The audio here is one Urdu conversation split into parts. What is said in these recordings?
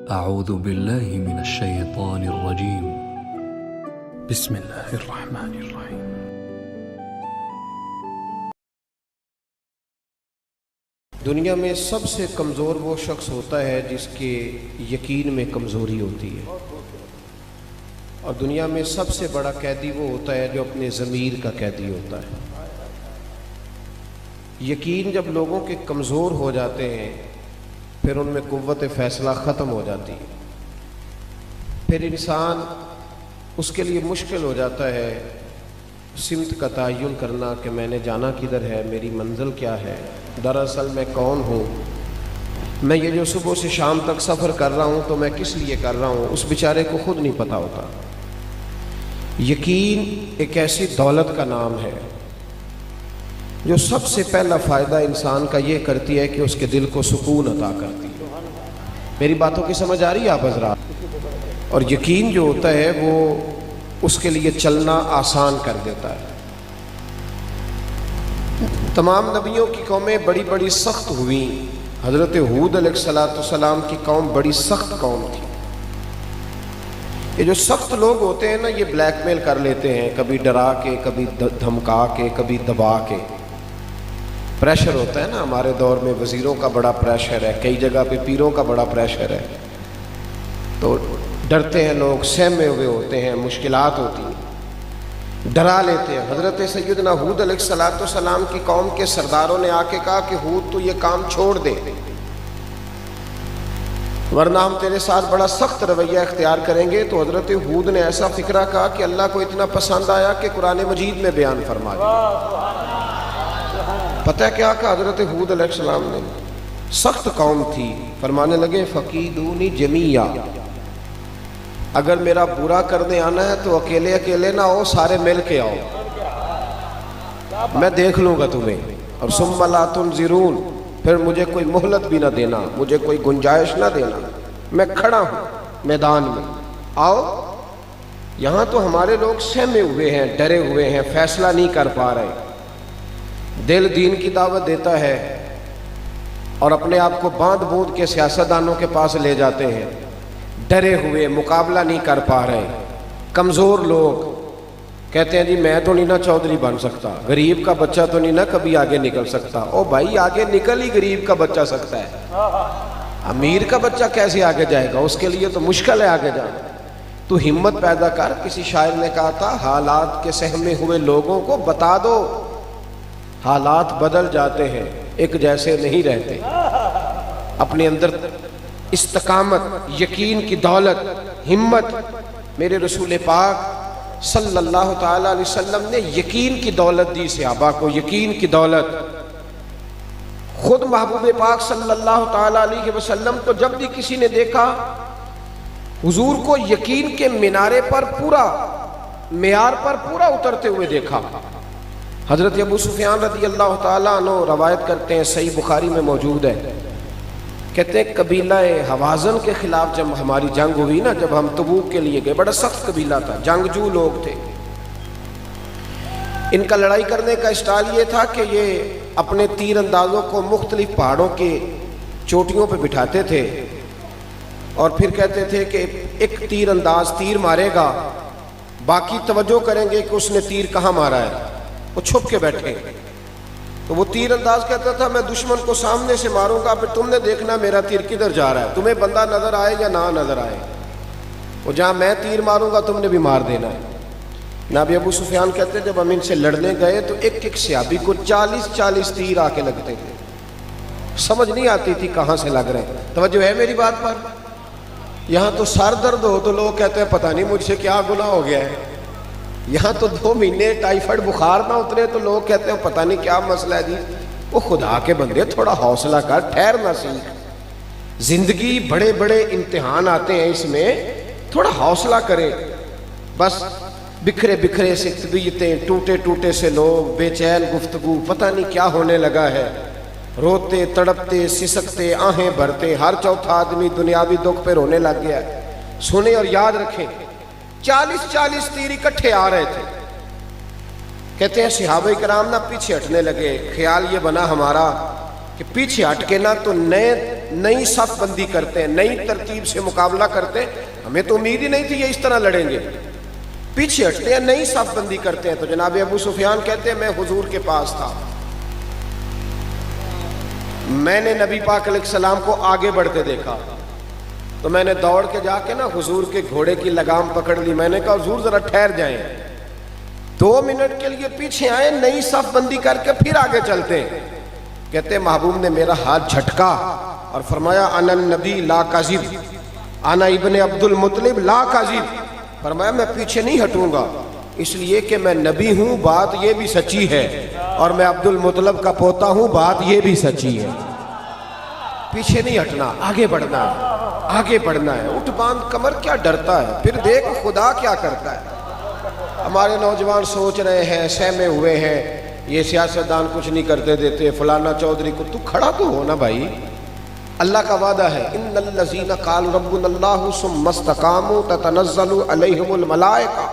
أعوذ بالله من الشيطان الرجيم. بسم الله الرحمن الرحيم. دنیا میں سب سے کمزور وہ شخص ہوتا ہے جس کے یقین میں کمزوری ہوتی ہے، اور دنیا میں سب سے بڑا قیدی وہ ہوتا ہے جو اپنے ضمیر کا قیدی ہوتا ہے۔ یقین جب لوگوں کے کمزور ہو جاتے ہیں پھر ان میں قوت فیصلہ ختم ہو جاتی ہے، پھر انسان اس کے لیے مشکل ہو جاتا ہے سمت کا تعین کرنا کہ میں نے جانا کدھر ہے، میری منزل کیا ہے، دراصل میں کون ہوں، میں یہ جو صبح سے شام تک سفر کر رہا ہوں تو میں کس لیے کر رہا ہوں، اس بیچارے کو خود نہیں پتہ ہوتا۔ یقین ایک ایسی دولت کا نام ہے جو سب سے پہلا فائدہ انسان کا یہ کرتی ہے کہ اس کے دل کو سکون عطا کرتی ہے۔ میری باتوں کی سمجھ آ رہی ہے آپ حضرات؟ اور یقین جو ہوتا ہے وہ اس کے لیے چلنا آسان کر دیتا ہے۔ تمام نبیوں کی قومیں بڑی بڑی سخت ہوئیں، حضرت ہود علیہ السلام کی قوم بڑی سخت قوم تھی۔ یہ جو سخت لوگ ہوتے ہیں نا، یہ بلیک میل کر لیتے ہیں، کبھی ڈرا کے، کبھی دھمکا کے، کبھی دبا کے۔ پریشر ہوتا ہے نا، ہمارے دور میں وزیروں کا بڑا پریشر ہے، کئی جگہ پہ پیروں کا بڑا پریشر ہے، تو ڈرتے ہیں لوگ، سہمے ہوئے ہوتے ہیں، مشکلات ہوتی ہیں، ڈرا لیتے ہیں۔ حضرت سیدنا ہود علیہ السلام کی قوم کے سرداروں نے آ کے کہا کہ ہود تو یہ کام چھوڑ دے، ورنہ ہم تیرے ساتھ بڑا سخت رویہ اختیار کریں گے۔ تو حضرت ہود نے ایسا فکرہ کہا کہ اللہ کو اتنا پسند آیا کہ قرآن مجید میں بیان فرما دیا۔ پتہ ہے کیا کہا حضرت ہود علیہ السلام نے؟ سخت قوم تھی، فرمانے لگے فقیدونی جمیعا، اگر میرا برا کرنے آنا ہے تو اکیلے اکیلے نہ ہو، سارے مل کے آؤ، میں دیکھ لوں گا تمہیں، اور ثم لا تنظرون، پھر مجھے کوئی مہلت بھی نہ دینا، مجھے کوئی گنجائش نہ دینا، میں کھڑا ہوں میدان میں، آؤ۔ یہاں تو ہمارے لوگ سہمے ہوئے ہیں، ڈرے ہوئے ہیں، فیصلہ نہیں کر پا رہے۔ دل دین کی دعوت دیتا ہے اور اپنے آپ کو باندھ بوندھ کے سیاستدانوں کے پاس لے جاتے ہیں، ڈرے ہوئے، مقابلہ نہیں کر پا رہے، کمزور لوگ کہتے ہیں جی میں تو نہیں نا چودھری بن سکتا، غریب کا بچہ تو نہیں نا کبھی آگے نکل سکتا۔ او بھائی، آگے نکل ہی غریب کا بچہ سکتا ہے، امیر کا بچہ کیسے آگے جائے گا؟ اس کے لیے تو مشکل ہے آگے جانا۔ تو ہمت پیدا کر۔ کسی شاعر نے کہا تھا حالات کے سہمے ہوئے لوگوں کو بتا دو حالات بدل جاتے ہیں، ایک جیسے نہیں رہتے۔ اپنے اندر استقامت، یقین کی دولت، ہمت۔ میرے رسول پاک صلی اللہ تعالیٰ علیہ وسلم نے یقین کی دولت دی صحابہ کو، یقین کی دولت۔ خود محبوب پاک صلی اللہ تعالیٰ علیہ وسلم کو جب بھی کسی نے دیکھا، حضور کو یقین کے مینارے پر پورا، معیار پر پورا اترتے ہوئے دیکھا۔ حضرت ابو سفیان رضی اللہ تعالیٰ عنہ روایت کرتے ہیں، صحیح بخاری میں موجود ہے، کہتے ہیں قبیلہ حوازن کے خلاف جب ہماری جنگ ہوئی نا، جب ہم تبوک کے لیے گئے، بڑا سخت قبیلہ تھا، جنگجو لوگ تھے۔ ان کا لڑائی کرنے کا اسٹائل یہ تھا کہ یہ اپنے تیر اندازوں کو مختلف پہاڑوں کے چوٹیوں پہ بٹھاتے تھے، اور پھر کہتے تھے کہ ایک تیر انداز تیر مارے گا، باقی توجہ کریں گے کہ اس نے تیر کہاں مارا ہے، وہ چھپ کے بیٹھے۔ تو وہ تیر انداز کہتا تھا میں دشمن کو سامنے سے ماروں گا، پھر تم نے دیکھنا میرا تیر کدھر جا رہا ہے، تمہیں بندہ نظر آئے یا نہ نظر آئے، وہ جہاں میں تیر ماروں گا تم نے بھی مار دینا ہے۔ جناب ابو سفیان کہتے جب ہم ان سے لڑنے گئے تو ایک ایک صحابی کو 40 تیر آ کے لگتے تھے، سمجھ نہیں آتی تھی کہاں سے لگ رہے ہیں۔ توجہ ہے میری بات پر؟ یہاں تو سر درد ہو تو لوگ کہتے ہیں پتہ نہیں مجھ سے کیا گناہ ہو گیا ہے، یہاں تو 2 مہینے ٹائیفائڈ بخار نہ اترے تو لوگ کہتے ہیں پتہ نہیں کیا مسئلہ ہے جی۔ وہ خدا کے بندے تھوڑا حوصلہ کر، ٹھہر نہ سیکھ، زندگی بڑے بڑے امتحان آتے ہیں، اس میں تھوڑا حوصلہ کرے۔ بس بکھرے بکھرے سے طبیعتیں، ٹوٹے ٹوٹے سے لوگ، بے چین گفتگو، پتہ نہیں کیا ہونے لگا ہے، روتے تڑپتے سسکتے آہیں بھرتے، ہر چوتھا آدمی دنیاوی دکھ پہ رونے لگ گیا ہے۔ سنیں اور یاد رکھیں، 40 تیر اکٹھے آ رہے تھے۔ کہتے ہیں صحابہ کرام نہ پیچھے ہٹنے لگے، خیال یہ بنا ہمارا کہ پیچھے ہٹ کے نہ تو نئی صف بندی کرتے ہیں, نئی ترتیب سے مقابلہ کرتے ہیں. ہمیں تو امید ہی نہیں تھی یہ اس طرح لڑیں گے. پیچھے ہٹتے ہیں, نئی صف بندی کرتے ہیں. تو جناب ابو سفیان کہتے ہیں میں حضور کے پاس تھا, میں نے نبی پاک علیہ السلام کو آگے بڑھتے دیکھا, تو میں نے دوڑ کے جا کے نا حضور کے گھوڑے کی لگام پکڑ لی. میں نے کہا حضور ذرا ٹھہر جائیں, 2 منٹ کے لیے پیچھے آئے, نئی صف بندی کر کے پھر آگے چلتے ہیں. کہتے ہیں محبوب نے میرا ہاتھ جھٹکا اور فرمایا انا النبی لا کاذب, انا ابن عبد المطلب لا کاذب. فرمایا میں پیچھے نہیں ہٹوں گا, اس لیے کہ میں نبی ہوں, بات یہ بھی سچی ہے, اور میں عبد المطلب کا پوتا ہوں, بات یہ بھی سچی ہے. پیچھے نہیں ہٹنا, آگے بڑھنا ہے, آگے بڑھنا ہے. اٹھ باندھ کمر کیا ڈرتا ہے, پھر دیکھ خدا کیا کرتا ہے. ہمارے نوجوان سوچ رہے ہیں, سہمے ہوئے ہیں, یہ سیاستدان کچھ نہیں کرتے دیتے, فلانا چودھری کو. تو کھڑا تو ہو نا بھائی, اللہ کا وعدہ ہے ان الذین قالوا ربنا اللہ ثم استقاموا تتنزل علیہم الملائکہ.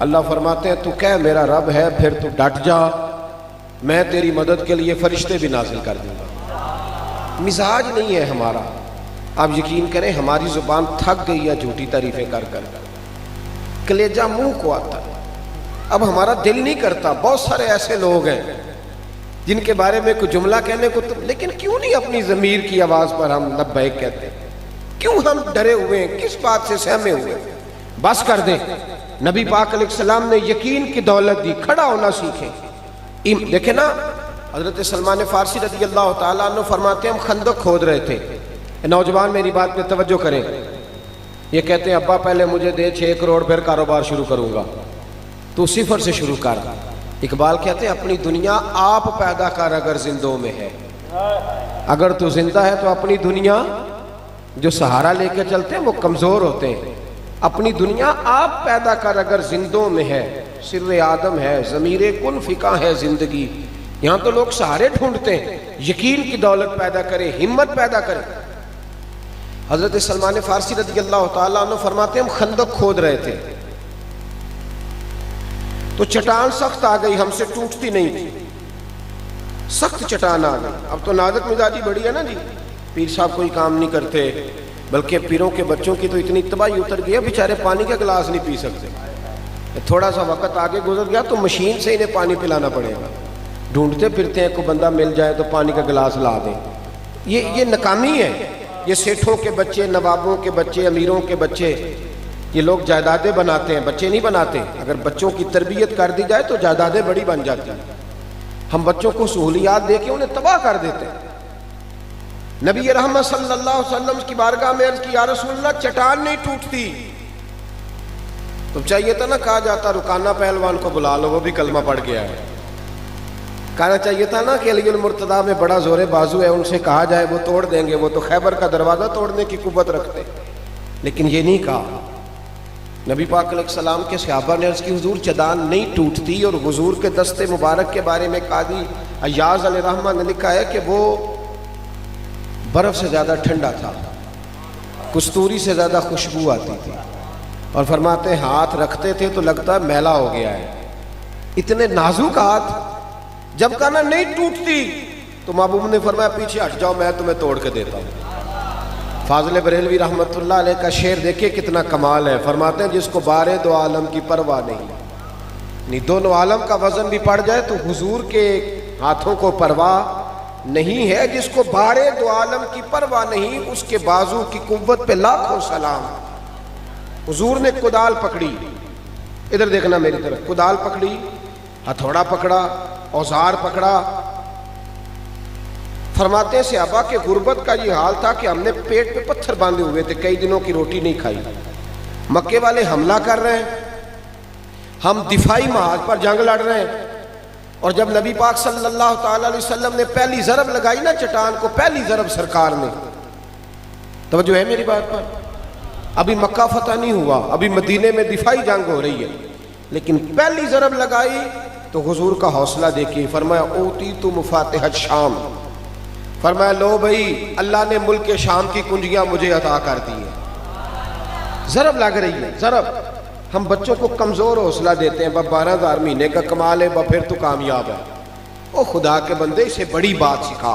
اللہ فرماتے ہیں تو کہہ میرا رب ہے, پھر تو ڈٹ جا, میں تیری مدد کے لیے فرشتے بھی نازل کر دوں گا. مزاج نہیں ہے ہمارا. آپ یقین کریں ہماری زبان تھک گئی ہے جھوٹی تعریفیں کر کر, کلیجہ منہ کو آتا ہے. اب ہمارا دل نہیں کرتا. بہت سارے ایسے لوگ ہیں جن کے بارے میں کوئی جملہ کہنے کو لیکن کیوں نہیں اپنی ضمیر کی آواز پر ہم لبیک کہتے ہیں؟ کیوں ہم ڈرے ہوئے ہیں, کس بات سے سہمے ہوئے ہیں؟ بس کر دیں. نبی پاک علیہ السلام نے یقین کی دولت دی, کھڑا ہونا سیکھیں. دیکھیں نا حضرت سلمان فارسی رضی اللہ تعالیٰ عنہ فرماتے ہیں ہم خندق کھود رہے تھے. نوجوان میری بات پہ توجہ کریں. یہ کہتے ہیں ابا پہلے مجھے دے 6 کروڑ پھر کاروبار شروع کروں گا. تو صفر سے شروع کر. اقبال کہتے ہیں اپنی دنیا آپ پیدا کر اگر زندوں میں ہے. اگر تو زندہ ہے تو اپنی دنیا, جو سہارا لے کے چلتے ہیں وہ کمزور ہوتے ہیں. اپنی دنیا آپ پیدا کر اگر زندوں میں ہے. سر آدم ہے, ضمیر کن فقہ ہے زندگی. یہاں تو لوگ سہارے ڈھونڈتے ہیں. یقین کی دولت پیدا کرے, ہمت پیدا کرے. حضرت سلمان فارسی رضی اللہ تعالیٰ عنہ فرماتے ہیں ہم خندق کھود رہے تھے, تو چٹان سخت آ گئی, ہم سے ٹوٹتی نہیں تھی, سخت چٹان آ گئی. اب تو نازک مزاجی بڑی ہے نا جی, پیر صاحب کوئی کام نہیں کرتے, بلکہ پیروں کے بچوں کی تو اتنی تباہی اتر گئی ہے بیچارے پانی کا گلاس نہیں پی سکتے. تھوڑا سا وقت آگے گزر گیا تو مشین سے انہیں پانی پلانا پڑے گا. ڈھونڈتے پھرتے ہیں کوئی بندہ مل جائے تو پانی کا گلاس لا دیں. یہ ناکامی ہے. یہ سیٹھوں کے بچے, نوابوں کے بچے, امیروں کے بچے, یہ لوگ جائیدادیں بناتے ہیں, بچے نہیں بناتے. اگر بچوں کی تربیت کر دی جائے تو جائیدادیں بڑی بن جاتی ہیں. ہم بچوں کو سہولیات دے کے انہیں تباہ کر دیتے ہیں. نبی رحمت صلی اللہ علیہ وسلم کی بارگاہ میں عرض کی یا رسول اللہ چٹان نہیں ٹوٹتی. تو چاہیے تھا نا کہا جاتا رکانہ پہلوان کو بلا لو, وہ بھی کلمہ پڑھ گیا ہے. کہنا چاہیے تھا نا کہ علی المرتضیٰ میں بڑا زور بازو ہے, ان سے کہا جائے وہ توڑ دیں گے, وہ تو خیبر کا دروازہ توڑنے کی قوت رکھتے. لیکن یہ نہیں کہا. نبی پاک علیہ السلام کے صحابہ نے عرض کی حضور چٹان نہیں ٹوٹتی. اور حضور کے دست مبارک کے بارے میں قاضی ایاز علیہ رحمہ نے لکھا ہے کہ وہ برف سے زیادہ ٹھنڈا تھا, کستوری سے زیادہ خوشبو آتی تھی, اور فرماتے ہاتھ رکھتے تھے تو لگتا میلا ہو گیا ہے. اتنے نازک ہاتھ. جب کہنا نہیں ٹوٹتی تو محبوب نے فرمایا پیچھے ہٹ جاؤ, میں تمہیں توڑ کے دیتا ہوں. فاضل بریلوی رحمت اللہ علیہ کا شعر دیکھیں کتنا کمال ہے. فرماتے ہیں جس کو بارے دو عالم کی پرواہ نہیں, دونوں عالم کا وزن بھی پڑ جائے تو حضور کے ہاتھوں کو پرواہ نہیں ہے. جس کو بارے دو عالم کی پرواہ نہیں, اس کے بازو کی قوت پہ لاکھوں سلام. حضور نے کدال پکڑی, ادھر دیکھنا میری طرف, کدال پکڑی, ہتھوڑا پکڑا, اوزار پکڑا. فرماتے ہیں صحابہ کہ غربت کا یہ حال تھا کہ ہم نے پیٹ پہ پتھر باندھے ہوئے تھے, کئی دنوں کی روٹی نہیں کھائی. مکے والے حملہ کر رہے ہیں, ہم دفاعی محاذ پر جنگ لڑ رہے ہیں. اور جب نبی پاک صلی اللہ تعالی علیہ وسلم نے پہلی ضرب لگائی نا چٹان کو, پہلی ضرب سرکار نے, توجہ ہے میری بات پر, ابھی مکہ فتح نہیں ہوا, ابھی مدینے میں دفاعی جنگ ہو رہی ہے, لیکن پہلی ضرب لگائی تو حضور کا حوصلہ دیکھیے. فرمایا اوتیت مفاتح الشام, فرمایا لو بھائی اللہ نے ملک شام کی کنجیاں مجھے عطا کر دی ہیں. ضرب لگ رہی ہے, ضرب. ہم بچوں کو کمزور حوصلہ دیتے ہیں, 12,000 مہینے کا کمال ہے, پھر تو کامیاب ہے. او خدا کے بندے, اسے بڑی بات سکھا.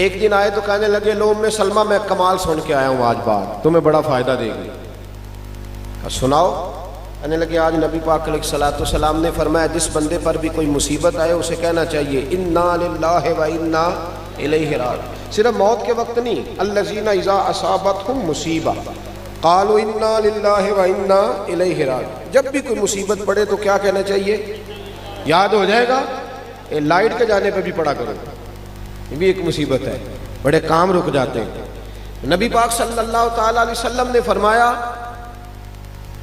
ایک دن آئے تو کہنے لگے لو ام سلمہ میں کمال سن کے آیا ہوں آج بات تمہیں بڑا فائدہ دے گی. سناؤ. کہنے لگے آج نبی پاک علیہ الصلوۃ والسلام نے فرمایا جس بندے پر بھی کوئی مصیبت آئے اسے کہنا چاہیے انا للہ و انا الیہ راجعون. صرف موت کے وقت نہیں, الذین اذا اصابتہم مصیبہ قالوا انا للہ و انا الیہ راجعون. جب بھی کوئی مصیبت پڑے تو کیا کہنا چاہیے؟ یاد ہو جائے گا لائٹ کے جانے پہ بھی پڑھا کرو, یہ بھی ایک مصیبت ہے, بڑے کام رک جاتے ہیں. نبی پاک صلی اللہ تعالی علیہ وسلم نے فرمایا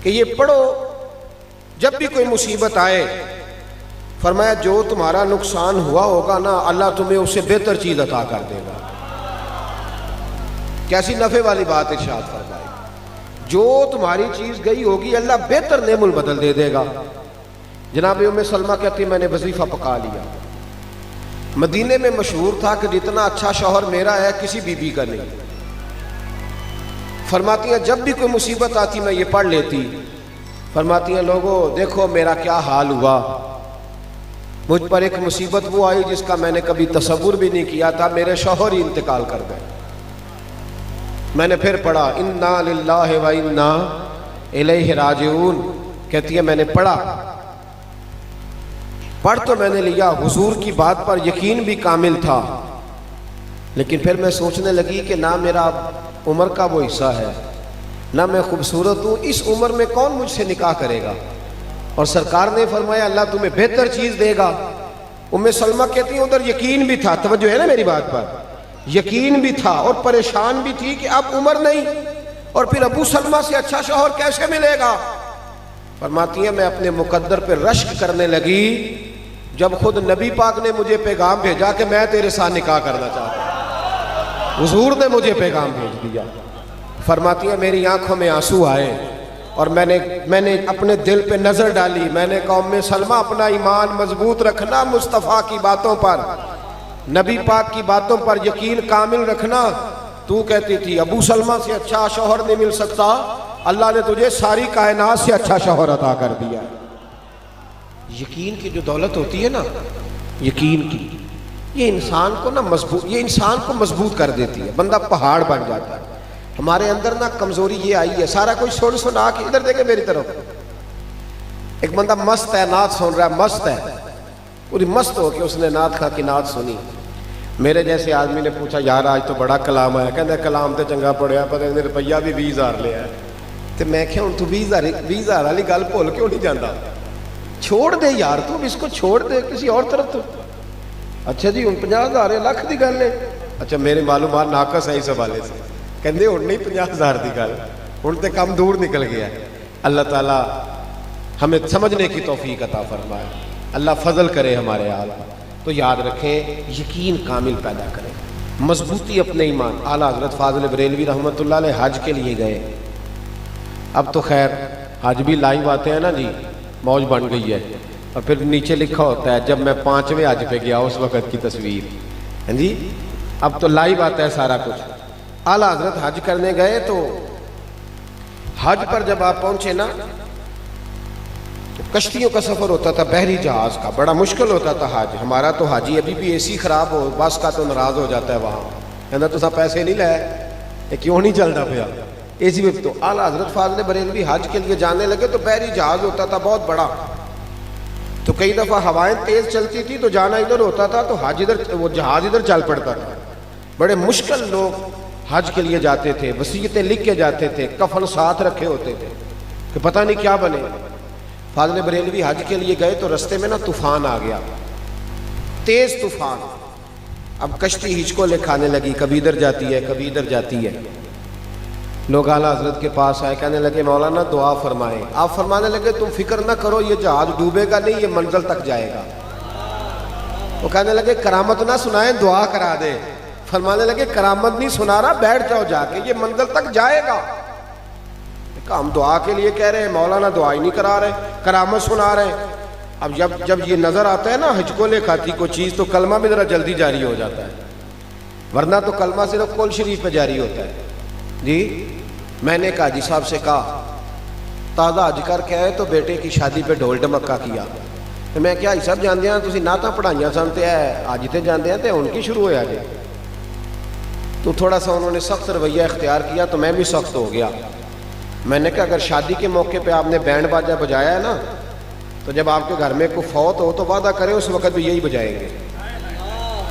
کہ یہ پڑھو جب بھی کوئی مصیبت آئے. فرمایا جو تمہارا نقصان ہوا ہوگا نا اللہ تمہیں اس سے بہتر چیز عطا کر دے گا. کیسی نفع والی بات ارشاد فرمائی. جو تمہاری چیز گئی ہوگی اللہ بہتر نعم البدل دے دے گا. جناب ام سلمہ کہتی میں نے وظیفہ پکا لیا. مدینے میں مشہور تھا کہ جتنا اچھا شوہر میرا ہے کسی بی بی کا نہیں. فرماتی ہیں جب بھی کوئی مصیبت آتی میں یہ پڑھ لیتی. فرماتی ہیں لوگوں دیکھو میرا کیا حال ہوا, مجھ پر ایک مصیبت وہ آئی جس کا میں نے کبھی تصور بھی نہیں کیا تھا, میرے شوہر ہی انتقال کر گئے. میں نے پھر پڑھا انا للہ و انا الیہ راجعون. کہتی ہے میں نے پڑھا, پڑھ تو میں نے لیا, حضور کی بات پر یقین بھی کامل تھا, لیکن پھر میں سوچنے لگی کہ نہ میرا عمر کا وہ حصہ ہے, نہ میں خوبصورت ہوں, اس عمر میں کون مجھ سے نکاح کرے گا. اور سرکار نے فرمایا اللہ تمہیں بہتر چیز دے گا. ام سلمہ کہتی ہیں ادھر یقین بھی تھا, توجہ ہے نا میری بات پر, یقین بھی تھا اور پریشان بھی تھی کہ اب عمر نہیں اور پھر ابو سلمہ سے اچھا شوہر کیسے ملے گا. فرماتی ہیں میں اپنے مقدر پہ رشک کرنے لگی جب خود نبی پاک نے مجھے پیغام بھیجا کہ میں تیرے ساتھ نکاح کرنا چاہتا ہوں. حضور نے مجھے پیغام بھیج دیا. فرماتی ہیں میری آنکھوں میں آنسو آئے اور میں نے اپنے دل پہ نظر ڈالی. میں نے کہا ام سلمہ اپنا ایمان مضبوط رکھنا, مصطفیٰ کی باتوں پر, نبی پاک کی باتوں پر یقین کامل رکھنا. تو کہتی تھی ابو سلمہ سے اچھا شوہر نہیں مل سکتا, اللہ نے تجھے ساری کائنات سے اچھا شوہر عطا کر دیا. یقین کی جو دولت ہوتی ہے نا, یقین کی, یہ انسان کو نا مضبوط, یہ انسان کو مضبوط کر دیتی ہے, بندہ پہاڑ بن جاتا ہے. ہمارے اندر نا کمزوری یہ آئی ہے, سارا کوئی سن سنا کے ادھر دیکھے میری طرف, ایک بندہ مست ہے نعت سن رہا ہے, مست ہے پوری مست ہو کے اس نے نعت کھا کی نعت سنی. میرے جیسے آدمی نے پوچھا یار آج تو بڑا کلام آیا, کہتے کلام تو چنگا پڑھیا پر روپیہ بھی 20,000 لیا ہے. تو میں کہ ہوں تو 20,000 والی گل بھول کیوں نہیں جانا, چھوڑ دے یار, تو اس کو چھوڑ دے کسی اور طرف. تو اچھا جی ہوں 50,000 لاکھ کی گل ہے. اچھا میرے معلومات ناقص ہے اس حوالے سے, کہندے ہوں نہیں 50,000 کی گل, ہوں تو کم دور نکل گیا. اللہ تعالیٰ ہمیں سمجھنے کی توفیق عطا فرمائے, اللہ فضل کرے ہمارے حال. تو یاد رکھیں یقین کامل پیدا کریں, مضبوطی اپنے ایمان. اعلیٰ حضرت فاضل بریلوی رحمۃ اللہ علیہ حج کے لیے گئے. اب تو خیر حج بھی لائیو آتے ہیں نا جی, موج بن گئی ہے. اور پھر نیچے لکھا ہوتا ہے جب میں 5ویں حج پہ گیا اس وقت کی تصویر, ہاں جی, اب تو لائیو آتا ہے سارا کچھ. اعلیٰ حضرت حج کرنے گئے تو حج پر جب آپ پہنچے نا, کشتیوں کا سفر ہوتا تھا, بحری جہاز کا, بڑا مشکل ہوتا تھا حج. ہمارا تو حاجی ابھی بھی اے سی خراب ہو بس کا تو ناراض ہو جاتا ہے وہاں, کہنا تو پیسے نہیں لائے, یہ کیوں نہیں چلتا پیا اے سی میں. تو اعلیٰ حضرت فاضل بریلوی حج کے لیے جانے لگے تو بحری جہاز ہوتا تھا بہت بڑا, تو کئی دفعہ ہوائیں تیز چلتی تھی تو جانا ادھر ہوتا تھا تو حج ادھر, وہ جہاز ادھر چل پڑتا تھا. بڑے مشکل لوگ حج کے لیے جاتے تھے, وصیتیں لکھ کے جاتے تھے, کفن ساتھ رکھے ہوتے تھے کہ پتہ نہیں کیا بنے. فاضل بریلوی حج کے لیے گئے تو رستے میں نا طوفان آ گیا, تیز طوفان. اب کشتی ہچکولے کھانے لگی, کبھی ادھر جاتی ہے کبھی ادھر جاتی ہے. لوگ اعلیٰ حضرت کے پاس آئے, کہنے لگے مولانا دعا فرمائیں. آپ فرمانے لگے تم فکر نہ کرو, یہ جہاز ڈوبے گا نہیں, یہ منزل تک جائے گا. وہ کہنے لگے کرامت نہ سنائیں, دعا کرا دے. فرمانے لگے کرامت نہیں سنا رہا, بیٹھ جاؤ جا کے, یہ منزل تک جائے گا. ہم دعا کے لیے کہہ رہے ہیں, مولانا دعا ہی نہیں کرا رہے, کرامت سنا رہے ہیں. اب جب یہ نظر آتا ہے نا ہچکولے کھاتی کوئی چیز تو کلمہ بھی ذرا جلدی جاری ہو جاتا ہے, ورنہ تو کلمہ صرف قول شریف پہ جاری ہوتا ہے. جی میں نے حاجی صاحب سے کہا تازہ حج کر کے آئے تو بیٹے کی شادی پہ ڈھول ڈمکا کیا. تو میں کیا حاجی صاحب جاندے ہیں تسی نعتاں پڑھائیاں سن تے حج تے جاندے ہیں تے ہن کی شروع ہویا جی. تو تھوڑا سا انہوں نے سخت رویہ اختیار کیا تو میں بھی سخت ہو گیا. میں نے کہا اگر شادی کے موقع پہ آپ نے بینڈ باجہ بجایا ہے نا تو جب آپ کے گھر میں کوئی فوت ہو تو وعدہ کرے اس وقت بھی یہی بجائیں گے,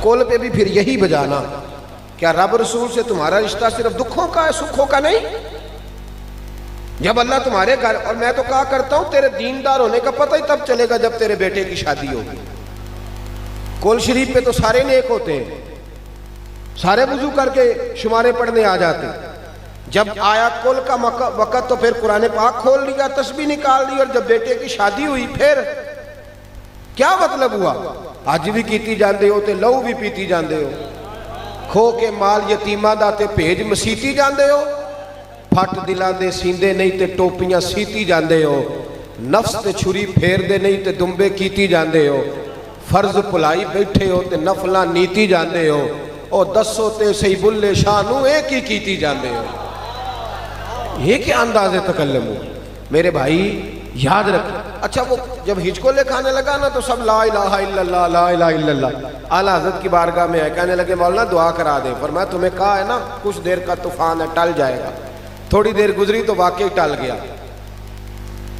کول پہ بھی پھر یہی بجانا. کیا رب رسول سے تمہارا رشتہ صرف دکھوں کا ہے, سکھوں کا نہیں؟ جب اللہ تمہارے گھر, اور میں تو کہا کرتا ہوں تیرے دیندار ہونے کا پتہ ہی تب چلے گا جب تیرے بیٹے کی شادی ہوگی. کول شریف پہ تو سارے نیک ہوتے ہیں, سارے وضو کر کے شمارے پڑھنے آ جاتے. جب آیا کل کا وقت تو پھر قرآن پاک کھول لیا, تسبیح نکال لی, اور جب بیٹے کی شادی ہوئی پھر کیا مطلب ہوا؟ آج بھی کیتی جاندے ہو تے لہو بھی پیتی جاندے ہو, کھو کے مال یتیمہ دا تے بھیج مسیتی جاندے ہو, پھٹ دلاں دے سیندے نہیں تے ٹوپیاں سیتی جاندے ہو, نفس تے چھری پھیر دے نہیں تے دمبے کیتی جاندے ہو, فرض پلائی بیٹھے ہو تے نفلاں نیتی جاندے ہو, اور دسو تے سی بلے شانو ایک ہی کیتی جاندے ہو. یہ کیا انداز تکلم ہو میرے بھائی, یاد رکھ. اچھا وہ جب ہچکولے کھانے لگا نا تو سب لا الہ الا اللہ لا الہ الا اللہ. اعلیٰ حضرت کی بارگاہ میں آئے, کہنے لگے مولانا دعا کرا دے. فرمایا تمہیں کہا ہے نا کچھ دیر کا طوفان ہے, ٹل جائے گا. تھوڑی دیر گزری تو واقعی ٹل گیا,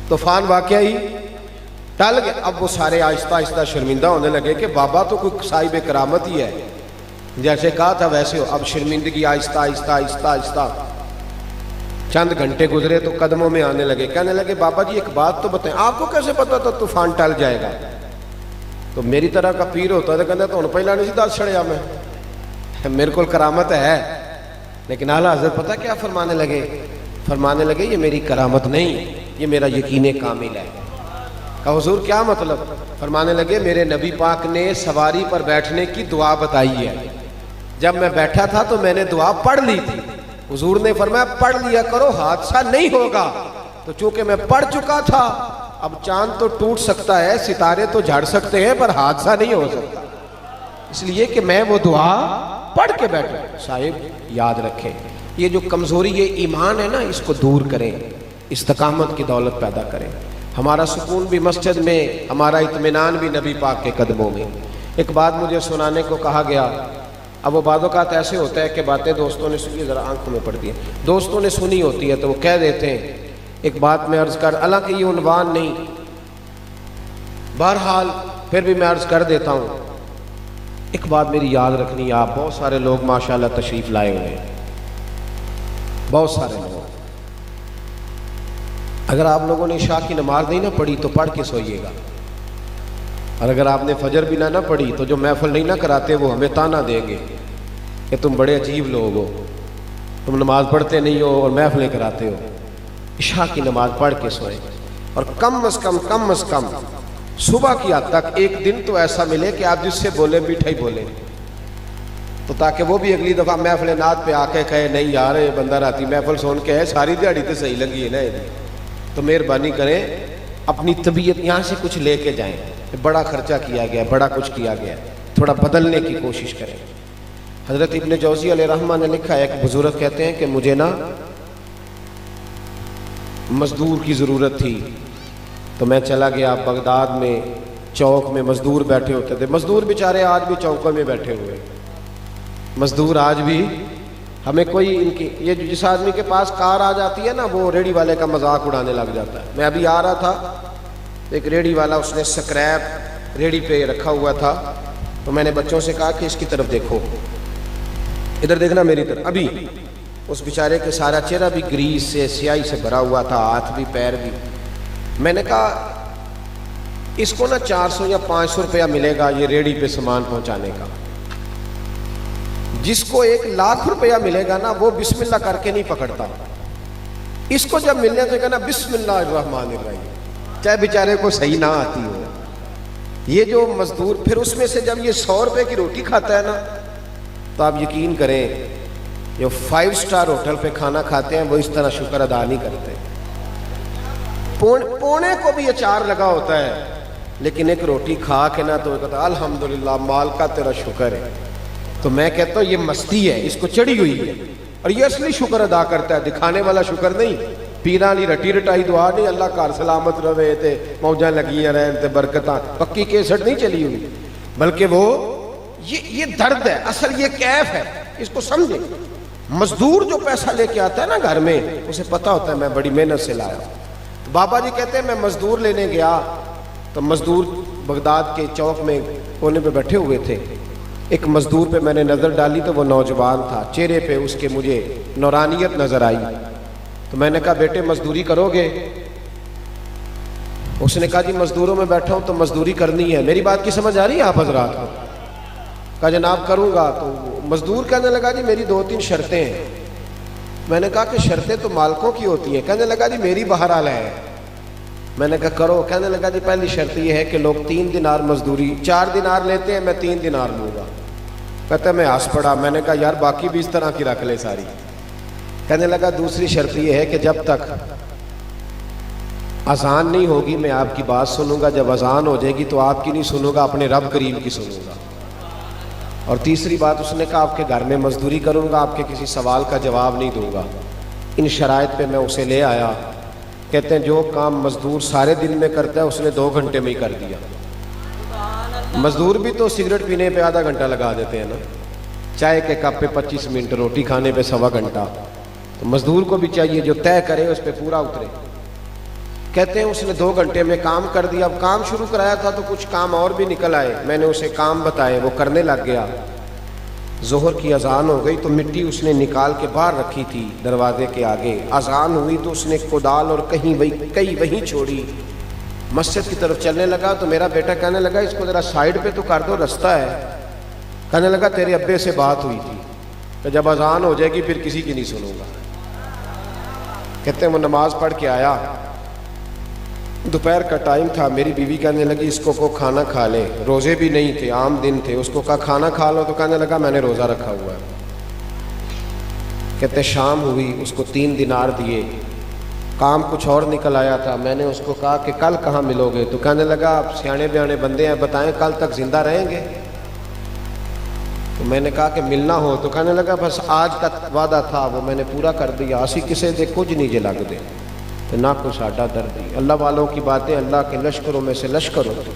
طوفان واقعی ٹل گیا. اب وہ سارے آہستہ آہستہ شرمندہ ہونے لگے کہ بابا تو کوئی صاحب کرامت ہی ہے, جیسے کہا تھا ویسے ہو. اب شرمندگی آہستہ آہستہ آہستہ آہستہ چند گھنٹے گزرے تو قدموں میں آنے لگے. کہنے لگے بابا جی ایک بات تو بتائیں, آپ کو کیسے پتا تھا طوفان ٹل جائے گا؟ تو میری طرح کا پیر ہوتا تو کہتا تو ان پہلا نہیں سی دس چھڑیا, میں میرے کو کرامت ہے. لیکن اعلیٰ حضرت پتہ کیا فرمانے لگے یہ میری کرامت نہیں, یہ میرا یقین کامل ہے. کہا حضور کیا مطلب؟ فرمانے لگے میرے نبی پاک نے سواری پر بیٹھنے کی دعا بتائی ہے. جب میں بیٹھا تھا تو میں نے دعا پڑھ لی تھی. حضور نے فرمایا پڑھ لیا کرو, حادثہ نہیں ہوگا. تو چونکہ میں پڑھ چکا تھا, اب چاند تو ٹوٹ سکتا ہے, ستارے تو جھڑ سکتے ہیں, پر حادثہ نہیں ہو سکتا, اس لیے کہ میں وہ دعا پڑھ کے بیٹھا. صاحب یاد رکھیں, یہ جو کمزوری یہ ایمان ہے نا, اس کو دور کریں, استقامت کی دولت پیدا کریں. ہمارا سکون بھی مسجد میں, ہمارا اطمینان بھی نبی پاک کے قدموں میں. ایک بات مجھے سنانے کو کہا گیا. اب وہ بعض اوقات ایسے ہوتا ہے کہ باتیں دوستوں نے سنی, ذرا آنکھوں میں پڑتی ہیں, دوستوں نے سنی ہوتی ہے تو وہ کہہ دیتے ہیں. ایک بات میں عرض کر, حالانکہ یہ عنوان نہیں, بہرحال پھر بھی میں عرض کر دیتا ہوں. ایک بات میری یاد رکھنی ہے, آپ بہت سارے لوگ ماشاءاللہ تشریف لائے ہوئے ہیں, بہت سارے لوگ. اگر آپ لوگوں نے عشاء کی نماز نہیں نہ پڑھی تو پڑھ کے سوئیے گا, اور اگر آپ نے فجر بھی نہ پڑھی تو جو محفل نہیں نہ کراتے وہ ہمیں تانا دیں گے کہ تم بڑے عجیب لوگ ہو, تم نماز پڑھتے نہیں ہو اور محفلیں کراتے ہو. عشاء کی نماز پڑھ کے سوئیں, اور کم از کم صبح کی حد تک ایک دن تو ایسا ملے کہ آپ جس سے بولیں میٹھا ہی بولیں, تو تاکہ وہ بھی اگلی دفعہ محفل نعت پہ آ کے کہے نہیں یار یہ بندہ راتی محفل سن کے ہے, ساری دیہڑی تو صحیح لگی ہے نا. تو مہربانی کریں اپنی طبیعت یہاں سے کچھ لے کے جائیں. بڑا خرچہ کیا گیا, بڑا کچھ کیا گیا, تھوڑا بدلنے کی کوشش کریں. حضرت ابن جوزی علیہ رحمہ نے لکھا ہے, ایک بزرگ کہتے ہیں کہ مجھے نا مزدور کی ضرورت تھی, تو میں چلا گیا بغداد میں. چوک میں مزدور بیٹھے ہوتے تھے, مزدور بیچارے آج بھی چوکوں میں بیٹھے ہوئے, مزدور آج بھی. ہمیں کوئی ان کی یہ جس آدمی کے پاس کار آ جاتی ہے نا, وہ ریڑھی والے کا مذاق اڑانے لگ جاتا ہے. میں ابھی آ رہا تھا, ایک ریڑھی والا, اس نے سکریپ ریڑھی پہ رکھا ہوا تھا, تو میں نے بچوں سے کہا کہ اس کی طرف دیکھو, ادھر دیکھنا میری طرف. ابھی اس بیچارے کے سارا چہرہ بھی گریس سے سیاہی سے بھرا ہوا تھا, ہاتھ بھی پیر بھی. میں نے کہا اس کو نا 400 یا 500 روپیہ ملے گا یہ ریڑھی پہ سامان پہنچانے کا. جس کو 1 لاکھ روپیہ ملے گا نا وہ بسم اللہ کر کے نہیں پکڑتا. اس کو جب ملنے سے کہنا بسم اللہ الرحمن الرحیم, چاہے بیچارے کو صحیح نہ آتی ہو. یہ جو مزدور پھر اس میں سے جب یہ 100 روپے کی روٹی کھاتا ہے نا, تو آپ یقین کریں جو 5 سٹار ہوٹل پہ کھانا کھاتے ہیں وہ اس طرح شکر ادا نہیں کرتے. پونے کو بھی اچار لگا ہوتا ہے, لیکن ایک روٹی کھا کے نا تو وہ کہتا الحمدللہ مال کا تیرا شکر ہے. تو میں کہتا ہوں یہ مستی ہے, اس کو چڑھی ہوئی ہے, اور یہ اصلی شکر ادا کرتا ہے, دکھانے والا شکر نہیں. پیران لی رٹی رٹائی دعا نہیں, اللہ گھر سلامت رہے تے موجاں لگیاں رہن تے برکتاں, پکی کیسٹ نہیں چلی ہوئی, بلکہ وہ یہ درد ہے, اصل یہ کیف ہے. اس کو سمجھیں. مزدور جو پیسہ لے کے آتا ہے نا گھر میں، اسے پتا ہوتا ہے میں بڑی محنت سے لایا. بابا جی کہتے ہیں میں مزدور لینے گیا تو مزدور بغداد کے چوک میں کونے پہ بیٹھے ہوئے تھے. ایک مزدور پہ میں نے نظر ڈالی تو وہ نوجوان تھا، چہرے پہ اس کے مجھے نورانیت نظر آئی. تو میں نے کہا بیٹے مزدوری کرو گے؟ اس نے کہا جی مزدوروں میں بیٹھا ہوں تو مزدوری کرنی ہے. میری بات کی سمجھ آ رہی ہے آپ حضرات کو؟ کہا جناب کروں گا. تو مزدور کہنے لگا جی میری 2-3 شرطیں ہیں. میں نے کہا کہ شرطیں تو مالکوں کی ہوتی ہیں. کہنے لگا جی میری بہرحال ہے. میں نے کہا کرو. کہنے لگا جی پہلی شرط یہ ہے کہ لوگ 3 دینار مزدوری 4 دینار لیتے ہیں، میں 3 دینار لوں گا. کہتا ہے میں ہنس پڑا. میں نے کہا یار باقی بھی اس طرح کی رکھ لے ساری. کہنے لگا دوسری شرط یہ ہے کہ جب تک اذان نہیں ہوگی میں آپ کی بات سنوں گا، جب اذان ہو جائے گی تو آپ کی نہیں سنوں گا، اپنے رب کریم کی سنوں گا. اور تیسری بات اس نے کہا آپ کے گھر میں مزدوری کروں گا، آپ کے کسی سوال کا جواب نہیں دوں گا. ان شرائط پہ میں اسے لے آیا. کہتے ہیں جو کام مزدور سارے دن میں کرتا ہے اس نے 2 گھنٹے میں ہی کر دیا. مزدور بھی تو سگریٹ پینے پہ آدھا گھنٹہ لگا دیتے ہیں نا، چائے کے کپ پہ 25 منٹ، روٹی کھانے پہ 1.25 گھنٹہ. تو مزدور کو بھی چاہیے جو طے کرے اس پہ پورا اترے. کہتے ہیں اس نے 2 گھنٹے میں کام کر دیا. اب کام شروع کرایا تھا تو کچھ کام اور بھی نکل آئے. میں نے اسے کام بتائے، وہ کرنے لگ گیا. ظہر کی اذان ہو گئی تو مٹی اس نے نکال کے باہر رکھی تھی دروازے کے آگے. اذان ہوئی تو اس نے کدال اور کئی وہیں چھوڑی، مسجد کی طرف چلنے لگا. تو میرا بیٹا کہنے لگا اس کو ذرا سائیڈ پہ تو کر دو، رستہ ہے. کہنے لگا تیرے ابے سے بات ہوئی تھی کہ جب اذان ہو جائے گی پھر کسی کی نہیں سنوں گا. کہتے ہیں وہ نماز پڑھ کے آیا. دوپہر کا ٹائم تھا. میری بیوی کہنے لگی اس کو کھانا کھا لے. روزے بھی نہیں تھے، عام دن تھے. اس کو کہا کھانا کھا لو تو کہنے لگا میں نے روزہ رکھا ہوا ہے. کہتے شام ہوئی، اس کو 3 دینار دیے. کام کچھ اور نکل آیا تھا. میں نے اس کو کہا کہ کل کہاں ملو گے؟ تو کہنے لگا آپ سیانے بیانے بندے ہیں، بتائیں کل تک زندہ رہیں گے؟ تو میں نے کہا کہ ملنا ہو تو کہنے لگا بس آج کا وعدہ تھا وہ میں نے پورا کر دیا. اسی کسے دے کچھ نہیں جے لگ دے تو نہ کو ساڈا درد. اللہ والوں کی باتیں اللہ کے لشکروں میں سے لشکر ہوتی.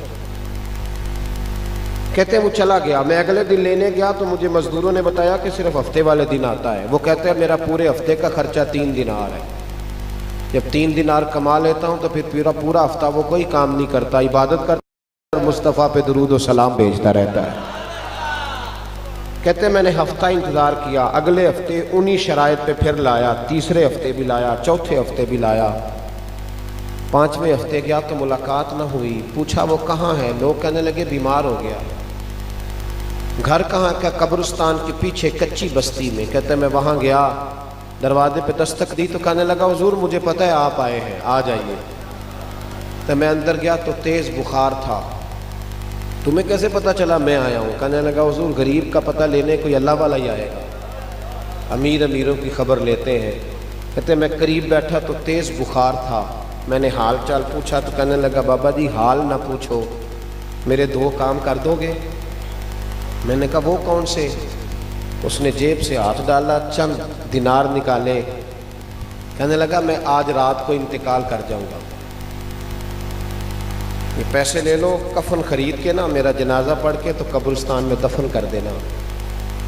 کہتے ہیں وہ چلا گیا. میں اگلے دن لینے گیا تو مجھے مزدوروں نے بتایا کہ صرف ہفتے والے دن آتا ہے. وہ کہتے ہیں میرا پورے ہفتے کا خرچہ 3 دینار ہے. جب 3 دینار کما لیتا ہوں تو پھر پورا ہفتہ وہ کوئی کام نہیں کرتا، عبادت کرتا اور مصطفیٰ پہ درود و سلام بھیجتا رہتا ہے. کہتے ہیں میں نے ہفتہ انتظار کیا. اگلے ہفتے انہی شرائط پہ پھر لایا. تیسرے ہفتے بھی لایا، چوتھے ہفتے بھی لایا. 5ویں ہفتے گیا تو ملاقات نہ ہوئی. پوچھا وہ کہاں ہے؟ لوگ کہنے لگے بیمار ہو گیا. گھر کہاں کا؟ قبرستان کے پیچھے کچی بستی میں. کہتے ہیں میں وہاں گیا، دروازے پہ دستک دی تو کہنے لگا حضور مجھے پتہ ہے آپ آئے ہیں، آ جائیے. تو میں اندر گیا تو تیز بخار تھا. تمہیں کیسے پتہ چلا میں آیا ہوں؟ کہنے لگا حضور غریب کا پتہ لینے کوئی اللہ والا ہی آئے گا، امیروں کی خبر لیتے ہیں. کہتے میں قریب بیٹھا تو تیز بخار تھا. میں نے حال چال پوچھا تو کہنے لگا بابا جی حال نہ پوچھو، میرے 2 کام کر دو گے؟ میں نے کہا وہ کون سے؟ اس نے جیب سے ہاتھ ڈالا، چند دینار نکالے. کہنے لگا میں آج رات کو انتقال کر جاؤں گا، یہ پیسے لے لو، کفن خرید کے نا میرا جنازہ پڑھ کے تو قبرستان میں دفن کر دینا.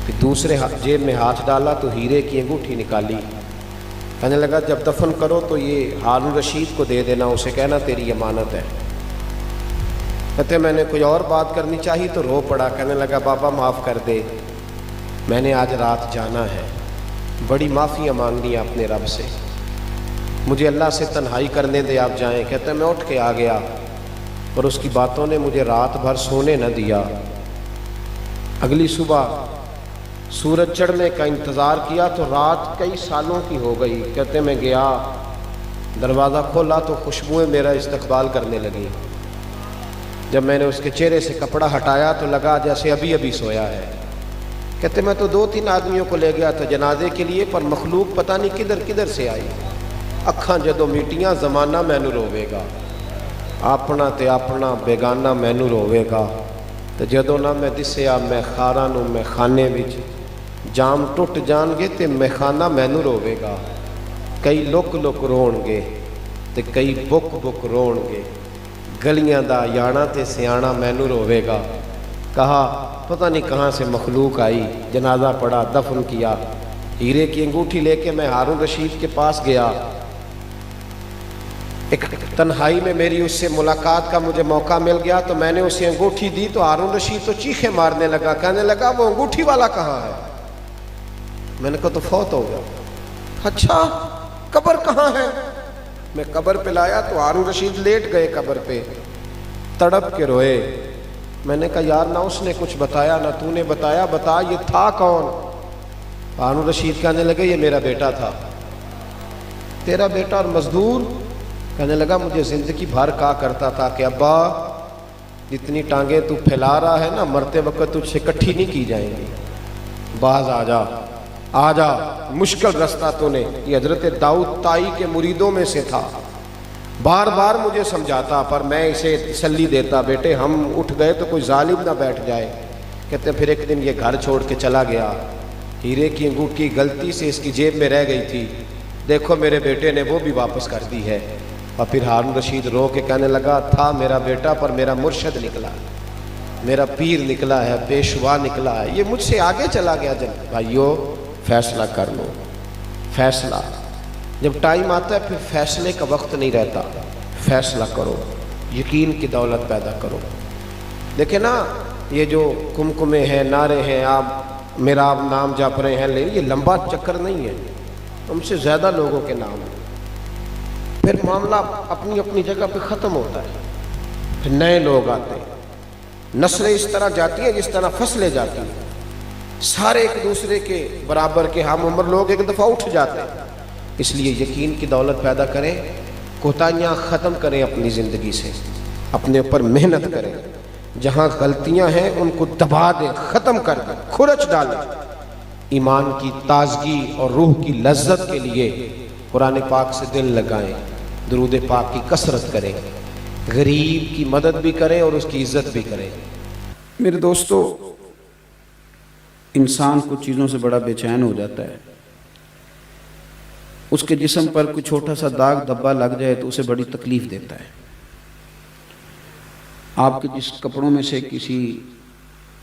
پھر دوسرے جیب میں ہاتھ ڈالا تو ہیرے کی انگوٹھی نکالی. کہنے لگا جب دفن کرو تو یہ ہارون رشید کو دے دینا، اسے کہنا تیری امانت ہے. کہتے میں نے کوئی اور بات کرنی چاہی تو رو پڑا. کہنے لگا بابا معاف کر دے، میں نے آج رات جانا ہے، بڑی معافیاں مانگنی اپنے رب سے، مجھے اللہ سے تنہائی کرنے دے، آپ جائیں. کہتے میں اٹھ کے آ گیا اور اس کی باتوں نے مجھے رات بھر سونے نہ دیا. اگلی صبح سورج چڑھنے کا انتظار کیا تو رات کئی سالوں کی ہو گئی. کہتے میں گیا، دروازہ کھولا تو خوشبوئیں میرا استقبال کرنے لگی. جب میں نے اس کے چہرے سے کپڑا ہٹایا تو لگا جیسے ابھی ابھی سویا ہے. کہتے میں تو 2-3 آدمیوں کو لے گیا تھا جنازے کے لیے، پر مخلوق پتہ نہیں کدھر کدھر سے آئی. اکھاں جدوں میٹیاں زمانہ مینوں روے گا، اپنا تے اپنا بیگانہ مینوں روے گا. تے جدوں نہ میں دسیا میں خاراں نوں میں خانے وچ، جام ٹوٹ جان گے تے میں خانہ مینوں روے گا. کئی لک لک رون گے تے کئی بک بک رون گے، گلیاں دا یانا تے سیاਣਾ مینوں روے گا. کہا پتہ نہیں کہاں سے مخلوق آئی، جنازہ پڑا، دفن کیا۔ ہیرے کی انگوٹھی لے کے میں ہارون رشید کے پاس گیا، ایک تنہائی میں میری اس سے ملاقات کا مجھے موقع مل گیا، تو میں نے اسے انگوٹھی دی تو ہارون رشید تو چیخیں مارنے لگا، کہنے لگا وہ انگوٹھی والا کہاں ہے؟ میں نے کہا تو فوت ہو گیا۔ اچھا قبر کہاں ہے؟ میں قبر پہ لایا تو ہارون رشید لیٹ گئے قبر پہ، تڑپ کے روئے۔ میں نے کہا یار نہ اس نے کچھ بتایا نہ تو نے بتایا، بتا یہ تھا کون؟ ہارون رشید کہنے لگے یہ میرا بیٹا تھا۔ تیرا بیٹا اور مزدور؟ کہنے لگا مجھے زندگی بھر کہا کرتا تھا کہ ابا جتنی ٹانگیں تو پھیلا رہا ہے نا، مرتے وقت تجھ سے اکٹھی نہیں کی جائیں گی، باز آ جا آ جا، مشکل رستہ تو نے۔ یہ حضرت داؤد طائی کے مریدوں میں سے تھا، بار بار مجھے سمجھاتا، پر میں اسے تسلی دیتا بیٹے ہم اٹھ گئے تو کوئی ظالم نہ بیٹھ جائے۔ کہتے پھر ایک دن یہ گھر چھوڑ کے چلا گیا، ہیرے کی انگوٹھی غلطی سے اس کی جیب میں رہ گئی تھی، دیکھو میرے بیٹے نے وہ بھی واپس کر دی ہے۔ اور پھر ہارون رشید رو کے کہنے لگا تھا میرا بیٹا پر میرا مرشد نکلا، میرا پیر نکلا ہے، پیشوا نکلا ہے، یہ مجھ سے آگے چلا گیا۔ جب بھائیو فیصلہ کر لو، فیصلہ جب ٹائم آتا ہے پھر فیصلے کا وقت نہیں رہتا، فیصلہ کرو، یقین کی دولت پیدا کرو۔ دیکھیں نا یہ جو کمکمے ہیں، نعرے ہیں، آپ میرا آپ نام جپ رہے ہیں، لیکن یہ لمبا چکر نہیں ہے، ہم سے زیادہ لوگوں کے نام ہیں، پھر معاملہ اپنی اپنی جگہ پہ ختم ہوتا ہے، پھر نئے لوگ آتے ہیں، نسلیں اس طرح جاتی ہیں جس طرح فصلیں جاتی ہیں، سارے ایک دوسرے کے برابر کے ہم عمر لوگ ایک دفعہ اٹھ جاتے ہیں۔ اس لیے یقین کی دولت پیدا کریں، کوتاہیاں ختم کریں اپنی زندگی سے، اپنے اوپر محنت کریں، جہاں غلطیاں ہیں ان کو دبا دیں، ختم کر دیں، کھرچ ڈالیں۔ ایمان کی تازگی اور روح کی لذت کے لیے قرآن پاک سے دل لگائیں، درود پاک کی کثرت کریں، غریب کی مدد بھی کریں اور اس کی عزت بھی کریں۔ میرے دوستو، انسان کچھ چیزوں سے بڑا بے چین ہو جاتا ہے، اس کے جسم پر کوئی چھوٹا سا داغ دھبا لگ جائے تو اسے بڑی تکلیف دیتا ہے۔ آپ کے جس کپڑوں میں سے کسی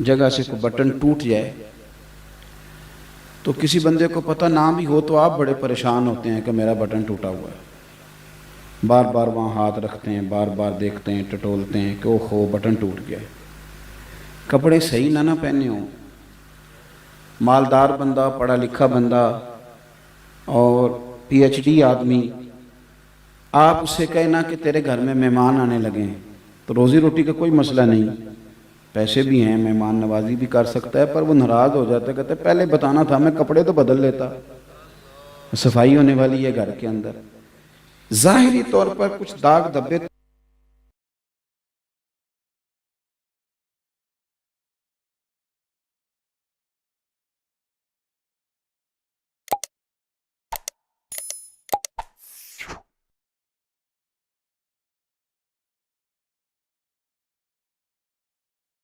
جگہ سے کوئی بٹن ٹوٹ جائے تو کسی بندے کو پتہ نہ بھی ہو تو آپ بڑے پریشان ہوتے ہیں کہ میرا بٹن ٹوٹا ہوا ہے، بار بار وہاں ہاتھ رکھتے ہیں، بار بار دیکھتے ہیں، ٹٹولتے ہیں کہ اوہ بٹن ٹوٹ گیا ہے۔ کپڑے صحیح نہ پہنے ہوں، مالدار بندہ، پڑھا لکھا بندہ اور پی ایچ ڈی آدمی، آپ اس سے کہیں نا کہ تیرے گھر میں مہمان آنے لگے ہیں تو روزی روٹی کا کوئی مسئلہ نہیں، پیسے بھی ہیں، مہمان نوازی بھی کر سکتا ہے، پر وہ ناراض ہو جاتا ہے، کہتے ہیں پہلے بتانا تھا، میں کپڑے تو بدل لیتا، صفائی ہونے والی ہے گھر کے اندر۔ ظاہری طور پر کچھ داغ دھبے